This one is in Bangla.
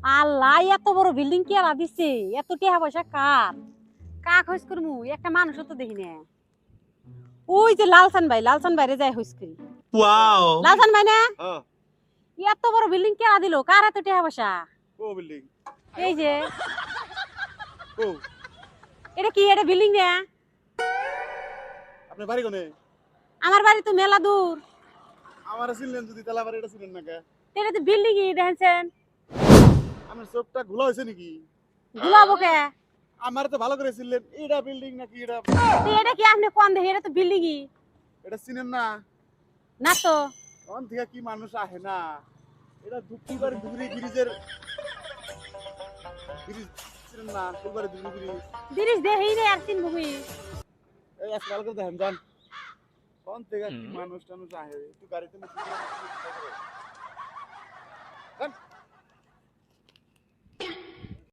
আল্লাহ এত বড় বিল্ডিং কে আলা দিছে এত টাকা পয়সা কার কাক হইস করমু একটা মানুষও তো দেখি না ওই যে লালসান ভাইরে যায় হইস করি ওয়াও লালসান ভাই না হ্যাঁ এত বড় বিল্ডিং কে আলা দিল কার এত টাকা পয়সা ও বিল্ডিং এই যে ও এটা কি এটা বিল্ডিং না আপনি বাড়ি কোনে আমার বাড়ি তো মেলা দূর আমার ছিলেন যদি তালা বাড়ি এটা ছিলেন না কে এটা তো বিল্ডিং ই দেখছেন আমার চোখটা ঘোলা হয়েছে নাকি গুলাবো কে আমার তো ভালো করে ছিলেন এটা বিল্ডিং নাকি এটা তো এটা কি আপনি কোন দেখে এটা তো বিল্ডিং ই এটা চিনেন না না তো কোন থেকে কি মানুষ আহে না এটা দুপুরবার দুপুরি ব্রিজের ব্রিজ চিনেন না দুপুরবার দুপুরি ব্রিজ জিনিস দেখি রে আর চিনবো কি এই আজকাল করে দেখেন যান কোন থেকে কি মানুষ টানুষ আহে একটু গাড়িতে